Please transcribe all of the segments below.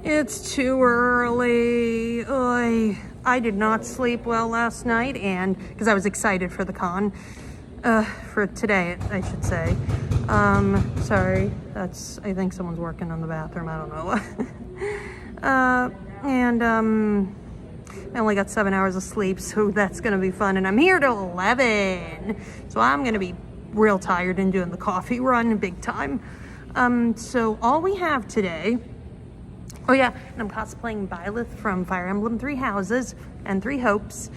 It's too early. Oy. I did not sleep well last night, and because I was excited for the con. For today, I should say. Sorry, I think someone's working on the bathroom, I don't know. I only got 7 hours of sleep, so that's gonna be fun, and I'm here till 11. So I'm gonna be real tired and doing the coffee run big time. So all we have today, oh yeah, and I'm cosplaying Byleth from Fire Emblem Three Houses and Three Hopes.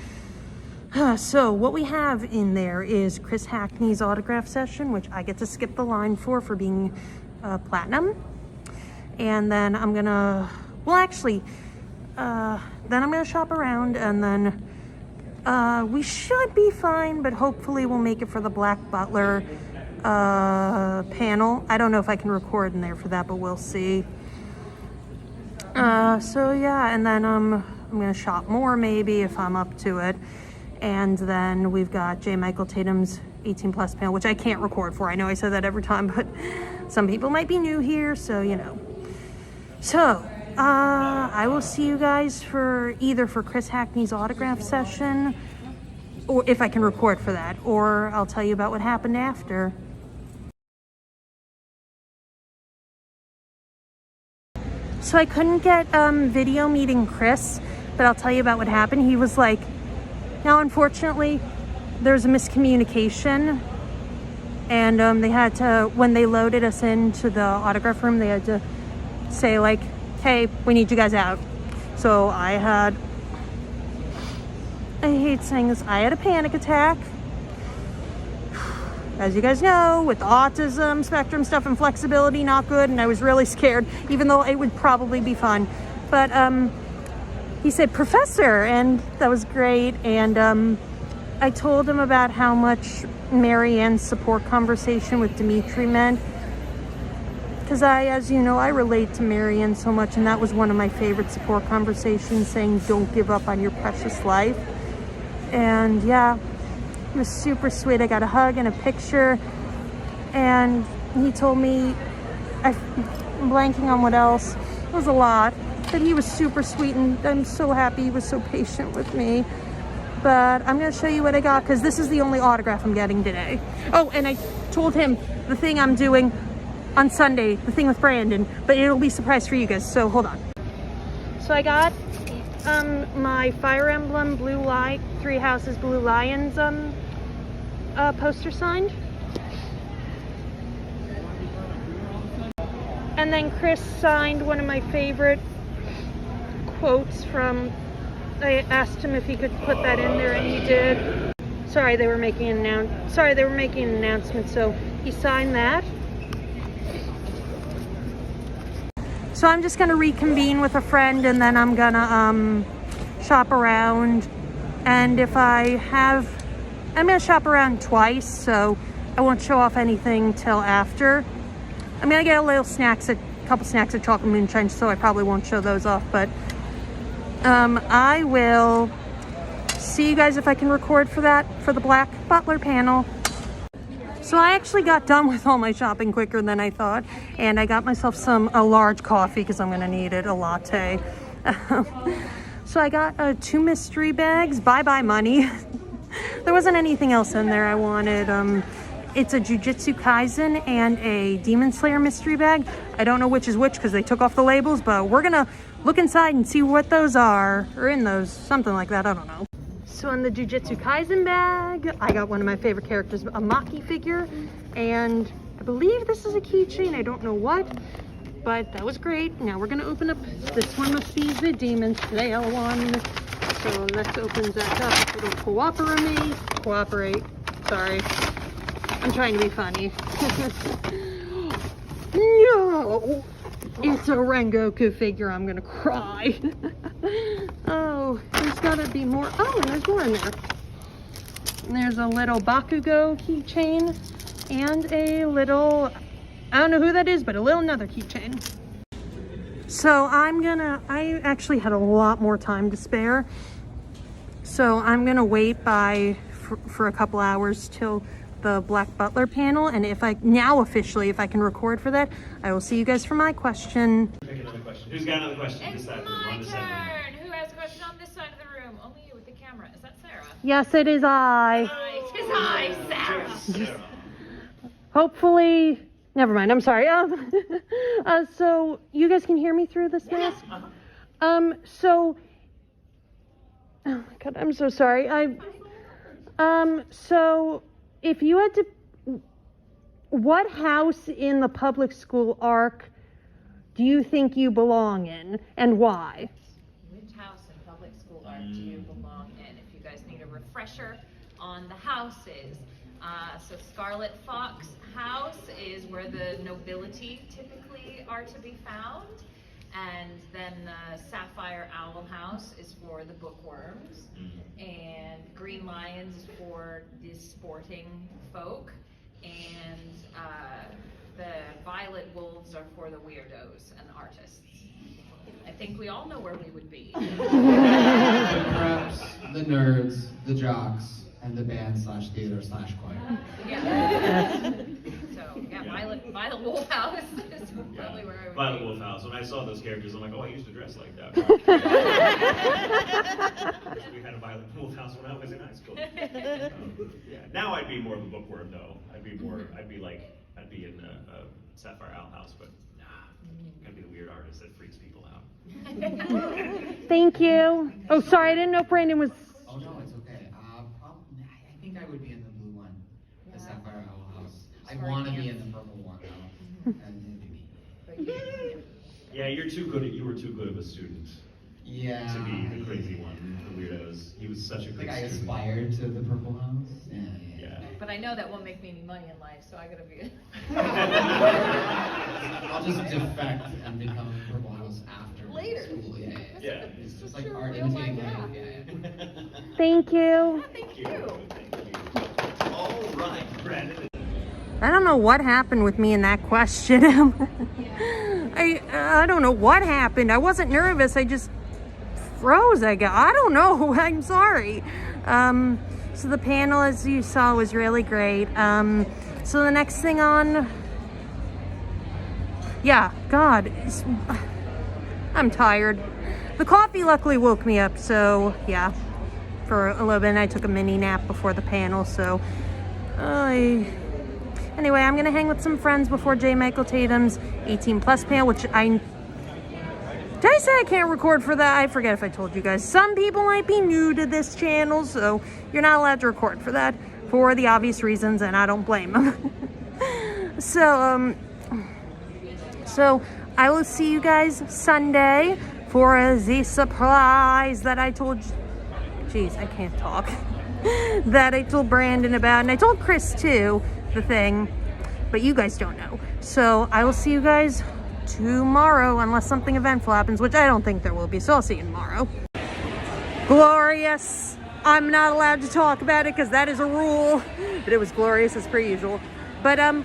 So what we have in there is Chris Hackney's autograph session, which I get to skip the line for being platinum. And then I'm gonna, well actually, then I'm gonna shop around, and then we should be fine, but hopefully we'll make it for the Black Butler panel. I don't know if I can record in there for that, but we'll see. So yeah, and then I'm gonna shop more maybe if I'm up to it. And then we've got J. Michael Tatum's 18 plus panel, which I can't record for. I know I say that every time, but some people might be new here, so you know. So I will see you guys for either for Chris Hackney's autograph session, or if I can record for that, or I'll tell you about what happened after. So I couldn't get video meeting Chris, but I'll tell you about what happened. He was like, now unfortunately there's a miscommunication, and they had to, when they loaded us into the autograph room, they had to say like, hey, we need you guys out. So I hate saying this, I had a panic attack. As you guys know, with the autism spectrum stuff and flexibility, not good, and I was really scared, even though it would probably be fun. But he said, Professor, and that was great. And I told him about how much Marianne's support conversation with Dimitri meant. Because as you know, I relate to Marianne so much, and that was one of my favorite support conversations, saying don't give up on your precious life. And yeah, it was super sweet. I got a hug and a picture, and he told me, I'm blanking on what else, it was a lot, but he was super sweet, and I'm so happy he was so patient with me. But I'm gonna show you what I got, because this is the only autograph I'm getting today. Oh, and I told him the thing I'm doing on Sunday, the thing with Brandon, but it'll be a surprise for you guys, so hold on. So I got my Fire Emblem Three Houses Blue Lions poster signed. And then Chris signed one of my favorite quotes from, I asked him if he could put that in there, and he did. Sorry, they were making an announcement, so he signed that. So I'm just gonna reconvene with a friend, and then I'm gonna shop around. And if I'm gonna shop around twice, so I won't show off anything till after. I'm gonna get a couple snacks at Chocolate Moonshine, so I probably won't show those off, but I will see you guys if I can record for that, for the Black Butler panel. So I actually got done with all my shopping quicker than I thought, and I got myself a large coffee because I'm gonna need it, a latte. So I got 2 mystery bags, bye-bye money. There wasn't anything else in there I wanted. It's a Jujutsu Kaisen and a Demon Slayer mystery bag. I don't know which is which because they took off the labels, but we're gonna look inside and see what those are, or in those, something like that, I don't know. So in the Jujutsu Kaisen bag, I got one of my favorite characters, a Maki figure, and I believe this is a keychain, I don't know what, but that was great. Now we're gonna open up, this one must be the Demon Slayer one. So let's open that up. It'll cooperate, sorry. I'm trying to be funny. No! It's a Rengoku figure, I'm gonna cry. Oh, there's gotta be more. Oh, and there's more in there. And there's a little Bakugo keychain and a little, I don't know who that is, but another keychain. So I actually had a lot more time to spare. So I'm gonna wait for a couple hours till the Black Butler panel, and if I can record for that, I will see you guys for my question. Who's got another question? It's This side of the my room, on this side of the room. turn. Who has a question on this side of the room? Only you with the camera. Is that Sarah? Yes, it is I. It is I, Sarah. Hopefully, never mind. I'm sorry. So you guys can hear me through this mask? So, oh my God, I'm so sorry. So if you had to, what house in the public school arc do you think you belong in, and why? Which house in public school arc do you belong in? If you guys need a refresher on the houses. So Scarlet Fox House is where the nobility typically are to be found. And then the Sapphire Owl House is for the bookworms. And Green Lions is for the sporting folk. And the Violet Wolves are for the weirdos and the artists. I think we all know where we would be. Perhaps the nerds, the jocks, and the band/theater/choir. Yeah. So yeah, Violet Wolf House is probably where I would Violet be. Wolf House. When I saw those characters, I'm like, oh, I used to dress like that. We had a Violet Wolf House when I was in high school. Yeah. Now I'd be more of a bookworm, though. I'd be in a Sapphire Owl House, but I'd be the weird artist that freaks people out. Thank you. Oh, sorry, I didn't know if Brandon was. Oh no, it's okay. I think I would be in the blue one, the Sapphire Owl House. I want to be in the purple one though, and it'd be me. Yeah, you were too good of a student Yeah. to be the crazy one, the weirdos. He was such a I good think I student. aspired to the purple house. Yeah. But I know that won't make me any money in life, so I gotta be. I'll just defect and become purple house after Later. school. Yeah. It's just like art imitating life. Yeah. Thank you. Thank you. Thank you. All right, Brandon. I don't know what happened with me in that question. I don't know what happened. I wasn't nervous. I just froze. I don't know. I'm sorry. So the panel, as you saw, was really great. So the next thing on, yeah, God, I'm tired. The coffee luckily woke me up, so yeah, for a little bit, and I took a mini nap before the panel, so anyway, I'm gonna hang with some friends before J. Michael Tatum's 18 plus panel, which did I say I can't record for that? I forget if I told you guys. Some people might be new to this channel, so you're not allowed to record for that for the obvious reasons, and I don't blame them. So I will see you guys Sunday for the surprise that I told you. Jeez, I can't talk. That I told Brandon about, and I told Chris too, the thing, but you guys don't know. So I will see you guys tomorrow, unless something eventful happens, which I don't think there will be, so I'll see you tomorrow. Glorious. I'm not allowed to talk about it because that is a rule, but it was glorious as per usual. But I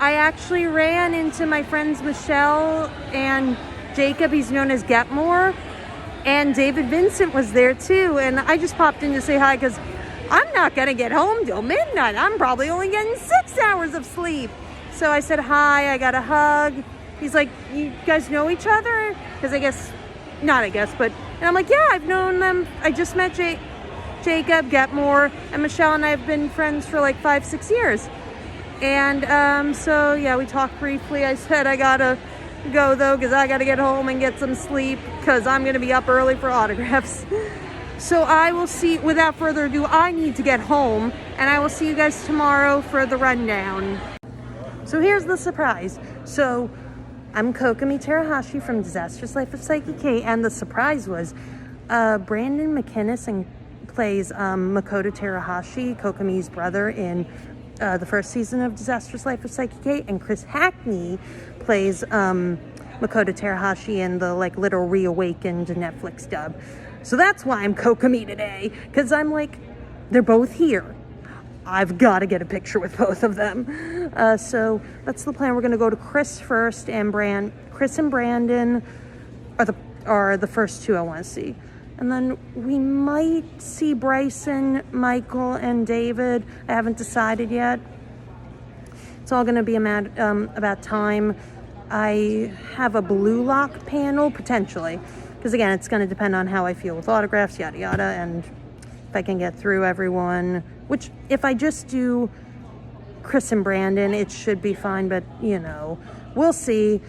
actually ran into my friends Michelle and Jacob, he's known as Getmore, and David Vincent was there too, and I just popped in to say hi because I'm not gonna get home till midnight. I'm probably only getting 6 hours of sleep. So I said hi, I got a hug. He's like, you guys know each other? Because and I'm like, yeah, I've known them. I just met Jacob Getmore, and Michelle and I have been friends for like 5-6 years. And so yeah, we talked briefly. I said I gotta go though, because I gotta get home and get some sleep, because I'm gonna be up early for autographs. So I will see, without further ado, I need to get home, and I will see you guys tomorrow for the rundown. So here's the surprise. So I'm Kokomi Terahashi from Disastrous Life of Psyche Kate, and the surprise was Brandon McInnes plays Makoto Terahashi, Kokomi's brother, in the first season of Disastrous Life of Psyche Kate, and Chris Hackney plays Makoto Terahashi in the like little reawakened Netflix dub. So that's why I'm Kokomi today, because I'm like, they're both here. I've got to get a picture with both of them. So that's the plan. We're going to go to Chris first, and Chris and Brandon are the first two I want to see. And then we might see Bryson, Michael, and David. I haven't decided yet. It's all going to be about time. I have a blue lock panel, potentially. Because again, it's going to depend on how I feel with autographs, yada yada, and if I can get through everyone. Which, if I just do Chris and Brandon, it should be fine, but, you know, we'll see.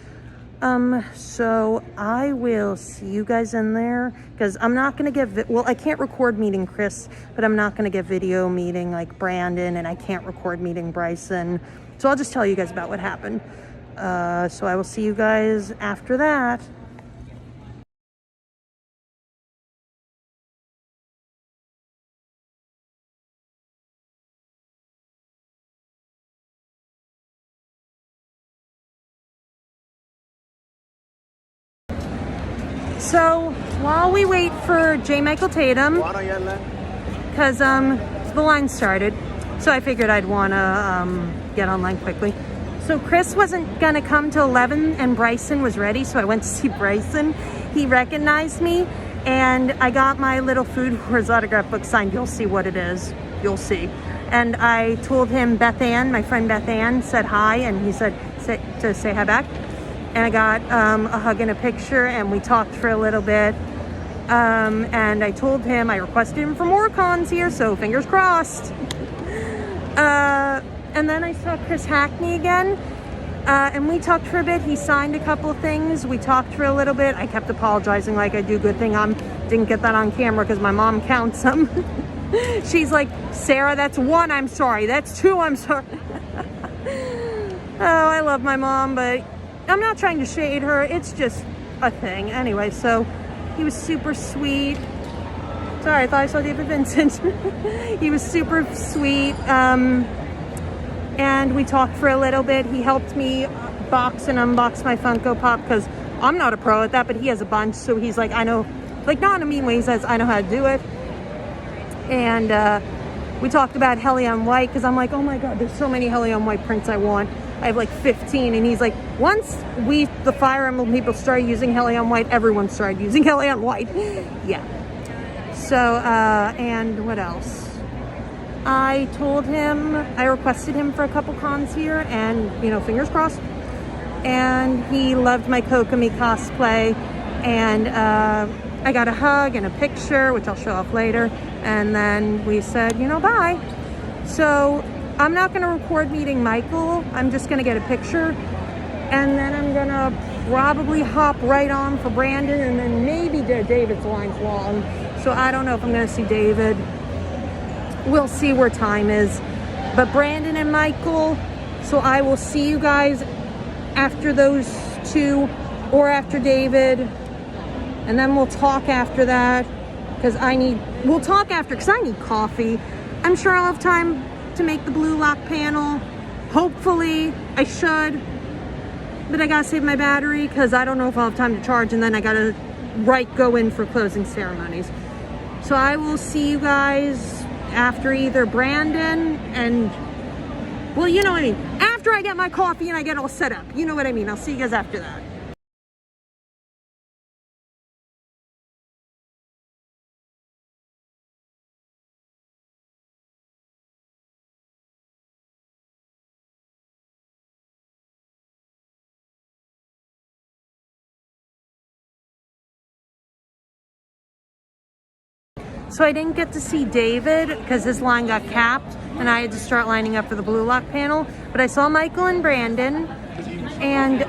So I will see you guys in there, because I'm not going to get, well, I can't record meeting Chris, but I'm not going to get video meeting like Brandon, and I can't record meeting Bryson. So I'll just tell you guys about what happened. So I will see you guys after that. So while we wait for J. Michael Tatum, because the line started, so I figured I'd want to get online quickly. So Chris wasn't gonna come till 11, and Bryson was ready, so I went to see Bryson. He recognized me, and I got my little Food Wars autograph book signed. You'll see what it is. You'll see. And I told him Beth Ann, my friend Beth Ann, said hi, and he said to say hi back. And I got a hug and a picture, and we talked for a little bit. And I told him I requested him for more cons here, so fingers crossed. And then I saw Chris Hackney again, and we talked for a bit. He signed a couple of things. We talked for a little bit. I kept apologizing like I do. Good thing I didn't get that on camera, because my mom counts them. She's like, Sarah, that's 1, I'm sorry. That's 2, I'm sorry. Oh, I love my mom, but I'm not trying to shade her. It's just a thing. Anyway, so he was super sweet. Sorry, I thought I saw David Vincent. He was super sweet. And we talked for a little bit. He helped me box and unbox my Funko Pop, because I'm not a pro at that, but he has a bunch. So he's like, I know, like, not in a mean way. He says, I know how to do it. And we talked about Hellion White, because I'm like, oh my God, there's so many Hellion White prints I want. I have like 15. And he's like, once the Fire Emblem people started using Hellion White, everyone started using Hellion White. Yeah. So, and what else? I told him, I requested him for a couple cons here, and, you know, fingers crossed. And he loved my Kokomi cosplay, and I got a hug and a picture, which I'll show off later. And then we said, you know, bye. So I'm not going to record meeting Michael. I'm just going to get a picture. And then I'm going to probably hop right on for Brandon, and then maybe David's line's long. So I don't know if I'm going to see David. We'll see where time is. But Brandon and Michael, so I will see you guys after those two, or after David. And then we'll talk after that, because we'll talk after, because I need coffee. I'm sure I'll have time to make the blue lock panel. Hopefully, I should. But I gotta save my battery, because I don't know if I'll have time to charge, and then I gotta go in for closing ceremonies. So I will see you guys after either Brandon and, well, you know what I mean. After I get my coffee and I get all set up. You know what I mean. I'll see you guys after that. So I didn't get to see David because his line got capped and I had to start lining up for the blue lock panel. But I saw Michael and Brandon, and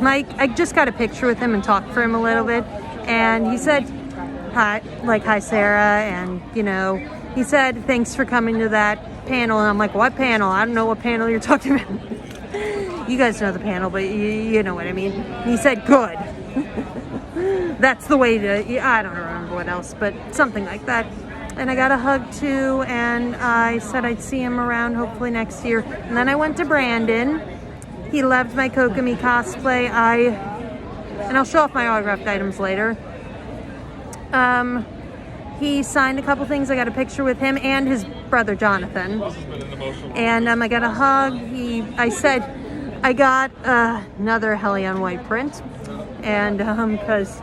Mike, I just got a picture with him and talked for him a little bit. And he said, hi, like, hi, Sarah. And, you know, he said, thanks for coming to that panel. And I'm like, what panel? I don't know what panel you're talking about. You guys know the panel, but you know what I mean. And he said, good. That's the way to, I don't remember what else, but something like that. And I got a hug too, and I said I'd see him around hopefully next year. And then I went to Brandon. He loved my Kokomi cosplay. And I'll show off my autographed items later. He signed a couple things. I got a picture with him and his brother Jonathan. And I got a hug. I said I got another Hellion White print. And because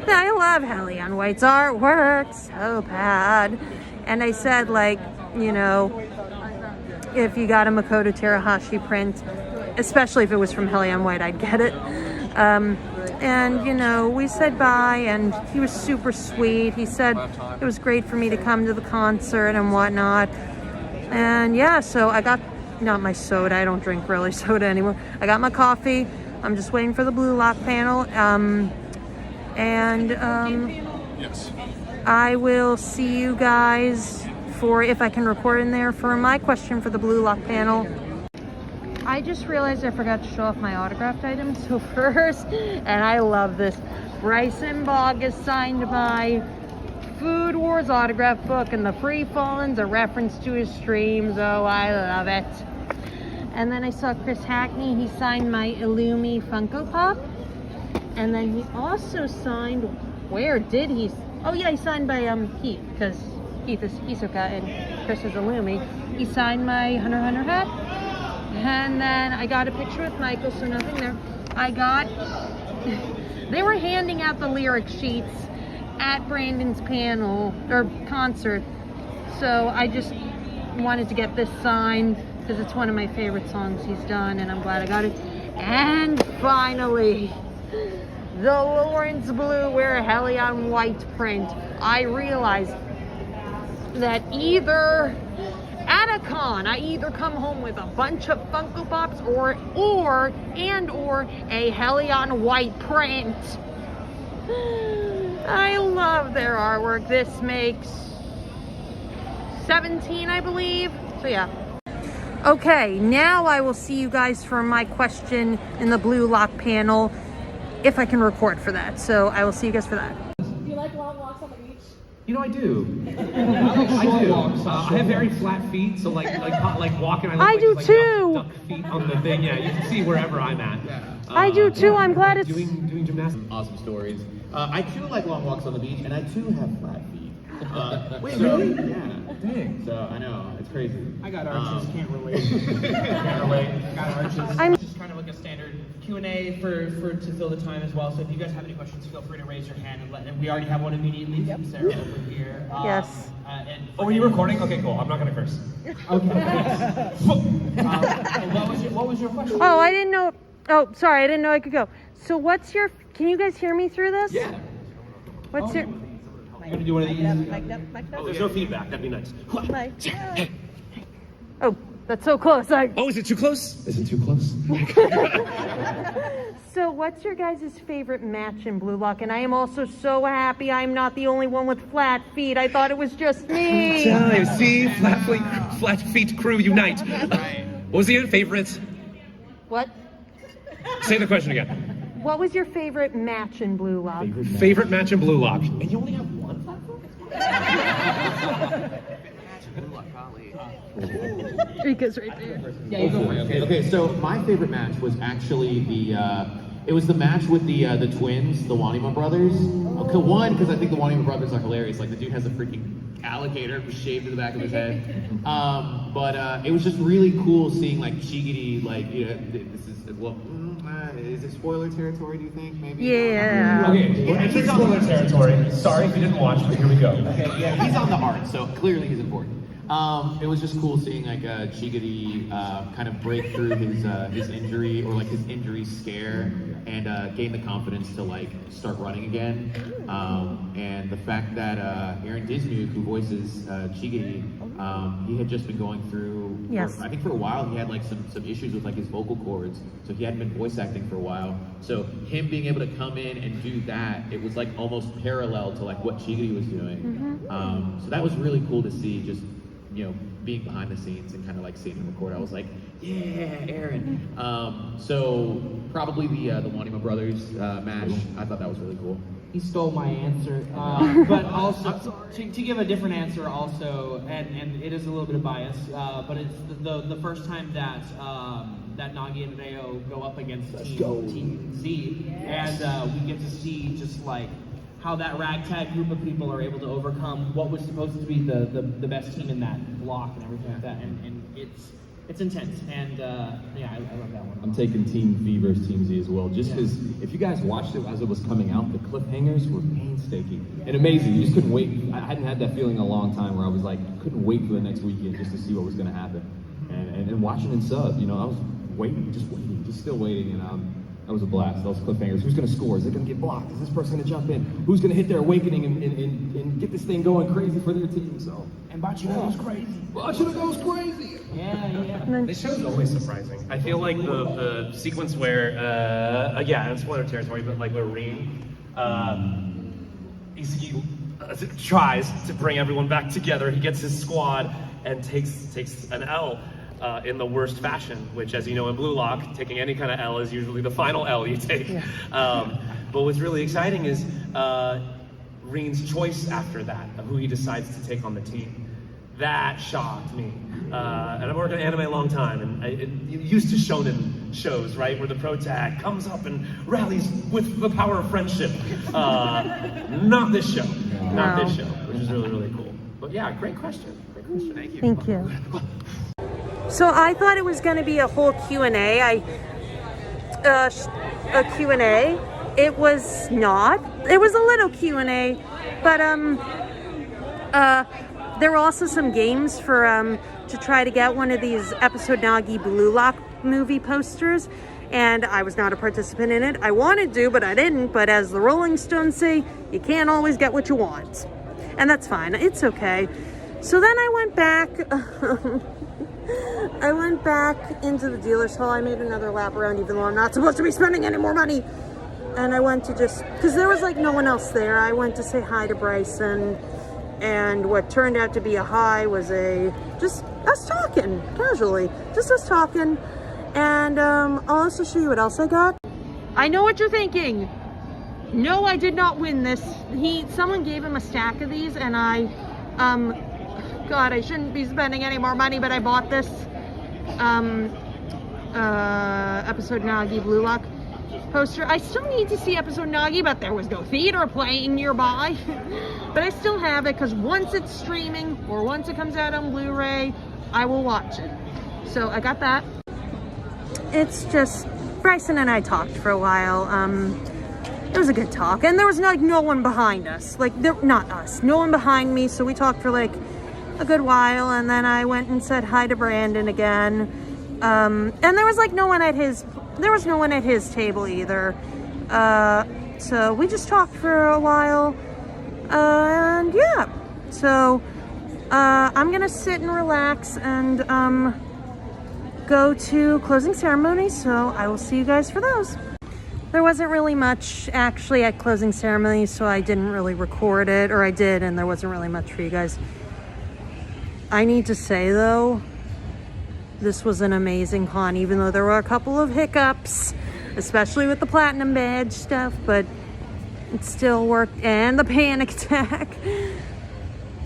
I love Hellion White's artwork so bad. And I said, like, you know, if you got a Makoto Terahashi print, especially if it was from Hellion White, I'd get it. And, you know, we said bye, and he was super sweet. He said it was great for me to come to the concert and whatnot. And yeah, so I got, not my soda, I don't drink really soda anymore. I got my coffee. I'm just waiting for the Blue Lock panel. Yes. I will see you guys for, if I can record in there, for my question for the Blue Lock panel. I just realized I forgot to show off my autographed items. So first, and I love this, Bryson Bogg is signed my Food Wars autograph book, and the Free Fallen's a reference to his streams. Oh, I love it. And then I saw Chris Hackney, he signed my Illumi Funko Pop. And then he also signed, where did he? Oh yeah, he signed by Keith, because Keith is Hisoka and Chris is Illumi. He signed my Hunter x Hunter hat. And then I got a picture with Michael, so nothing there. I got, they were handing out the lyric sheets at Brandon's panel, or concert. So I just wanted to get this signed, because it's one of my favorite songs he's done, and I'm glad I got it. And finally, the Lawrence Blue Wear Hellion White print. I realized that either at a con, I either come home with a bunch of Funko Pops or a Hellion White print. I love their artwork. This makes 17, I believe. So yeah. Okay, now I will see you guys for my question in the Blue Lock panel, if I can record for that. So I will see you guys for that. Do you like long walks on the beach? You know, I do. I do. I have very flat feet, so like walking. I do too. Duck feet on the thing. Yeah, you can see wherever I'm at. I do too. I'm glad it's doing gymnastics. Awesome stories. I too like long walks on the beach, and I too have flat feet. Wait, really? Yeah. Dang. So I know it's crazy. I got arches, can't relate. Can't relate. Got arches. I'm- It's just kind of like a standard Q&A to fill the time as well. So if you guys have any questions, feel free to raise your hand and we already have one immediately from Sarah over here. Yes. Oh, are you recording? Okay, cool. I'm not gonna curse. Okay. What was your question? Oh, I didn't know. Oh, sorry, I didn't know I could go. So what's your, can you guys hear me through this? Yeah. What's your, I'm gonna do one of these. Oh, there's no feedback. That'd be nice. oh, that's so close. Oh, is it too close? Is it too close? So what's your guys' favorite match in Blue Lock? And I am also so happy I'm not the only one with flat feet. I thought it was just me. See, flat feet crew unite. What was your favorite? What? Say the question again. What was your favorite match in Blue Lock? Favorite match in Blue Lock. And you only have one platform? Rika's right there. Yeah, you go first. Okay. So my favorite match was actually it was the match with the twins, the Wanima brothers. Okay, one, because I think the Wanima brothers are hilarious. Like the dude has a freaking alligator shaved to the back of his head. But it was just really cool seeing like Shigiri, like, you know, this is, well, is it spoiler territory, do you think, maybe? Yeah. Okay, we're entering spoiler territory. Sorry if you didn't watch, but here we go. Okay, yeah, he's on the art, so clearly he's important. It was just cool seeing like Chigiri kind of break through his injury, or like his injury scare, and gain the confidence to like start running again. And the fact that Aaron Dismuke, who voices Chigiri, he had just been going through, Yes. I think for a while he had like some issues with like his vocal cords, so he hadn't been voice acting for a while. So him being able to come in and do that, it was like almost parallel to like what Chigiri was doing. So that was really cool to see, just, you know, being behind the scenes and kind of like seeing him record. I was like, yeah, Aaron. So probably the Wanima Brothers match. I thought that was really cool. He stole my answer, but also to give a different answer also, and it is a little bit of bias, but it's the first time that that Nagi and Reo go up against Team Z, and we get to see just like how that ragtag group of people are able to overcome what was supposed to be the best team in that block and everything like that, and it's intense, and yeah, I love that one. I'm taking Team V versus Team Z as well, just because if you guys watched it as it was coming out, the cliffhangers were painstaking and amazing. You just couldn't wait. I hadn't had that feeling in a long time where I was like, couldn't wait for the next weekend just to see what was going to happen. And watching in sub, you know, waiting, just still waiting, and that was a blast. Those cliffhangers. Who's going to score? Is it going to get blocked? Is this person going to jump in? Who's going to hit their awakening and get this thing going crazy for their team? So, And Matsuricon goes crazy. Matsuricon goes crazy. Yeah. This show's always surprising. I feel like the sequence where, yeah, it's spoiler territory, but like where Reem, he tries to bring everyone back together. He gets his squad and takes an L in the worst fashion, which, as you know, in Blue Lock, taking any kind of L is usually the final L you take. Yeah. But what's really exciting is Reen's choice after that, of who he decides to take on the team. That shocked me. And I've worked in anime a long time, and it used to shonen shows, right, where the protag comes up and rallies with the power of friendship. Not this show. Not this show, which is really, really cool. But yeah, great question. Great question. Thank you. Thank you. So I thought it was going to be a whole Q&A. A Q&A. It was not. It was a little Q&A, but there were also some games for to try to get one of these episode Nagi Blue Lock movie posters, and I was not a participant in it. I wanted to, but I didn't. But as the Rolling Stones say, you can't always get what you want, and that's fine. It's okay. So then I went back. I went back into the dealer's hall. I made another lap around, even though I'm not supposed to be spending any more money. And I went to just, because there was like no one else there, I went to say hi to Bryson. And what turned out to be a hi was just us talking, casually. Just us talking. And I'll also show you what else I got. I know what you're thinking. No, I did not win this. Someone gave him a stack of these, and God, I shouldn't be spending any more money, but I bought this episode Nagi Blue Lock poster. I still need to see episode Nagi, but there was no theater playing nearby. But I still have it, because once it's streaming or once it comes out on Blu-ray, I will watch it. So I got that. It's just, Bryson and I talked for a while. It was a good talk, and there was no one behind us. Not us, no one behind me, so we talked for like a good while, and then I went and said hi to Brandon again. And there was no one at his table either. So we just talked for a while. And yeah, so I'm gonna sit and relax and go to closing ceremony, so I will see you guys for those. There wasn't really much actually at closing ceremony, so I didn't really record it, or I did, and there wasn't really much for you guys. I need to say though, this was an amazing con, even though there were a couple of hiccups, especially with the platinum badge stuff, but it still worked. And the panic attack.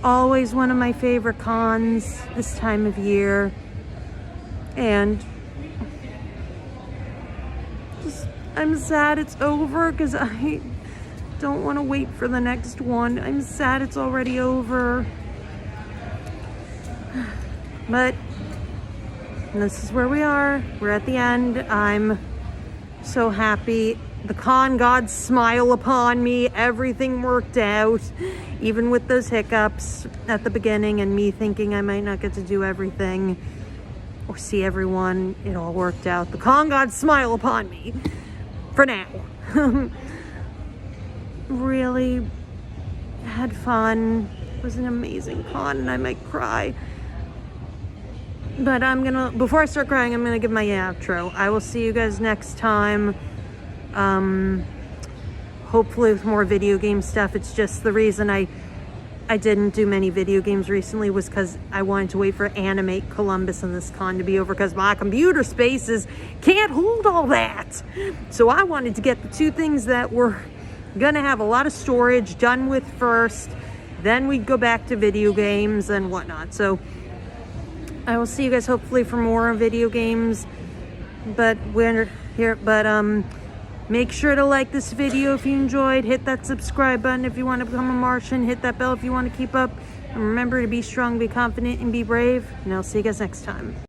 Always one of my favorite cons this time of year. And I'm sad it's over, because I don't want to wait for the next one. I'm sad it's already over. But this is where we are. We're at the end. I'm so happy. The con gods smile upon me. Everything worked out, even with those hiccups at the beginning and me thinking I might not get to do everything or see everyone. It all worked out. The con gods smile upon me for now. Really had fun. It was an amazing con, and I might cry. But before I start crying, I'm gonna give my outro. I will see you guys next time. Hopefully with more video game stuff. It's just the reason I didn't do many video games recently was because I wanted to wait for Animate Columbus and this con to be over, because my computer spaces can't hold all that. So I wanted to get the two things that were gonna have a lot of storage done with first, then we'd go back to video games and whatnot. So I will see you guys hopefully for more video games, but we're here. But make sure to like this video if you enjoyed. Hit that subscribe button if you want to become a Martian. Hit that bell if you want to keep up. And remember to be strong, be confident, and be brave. And I'll see you guys next time.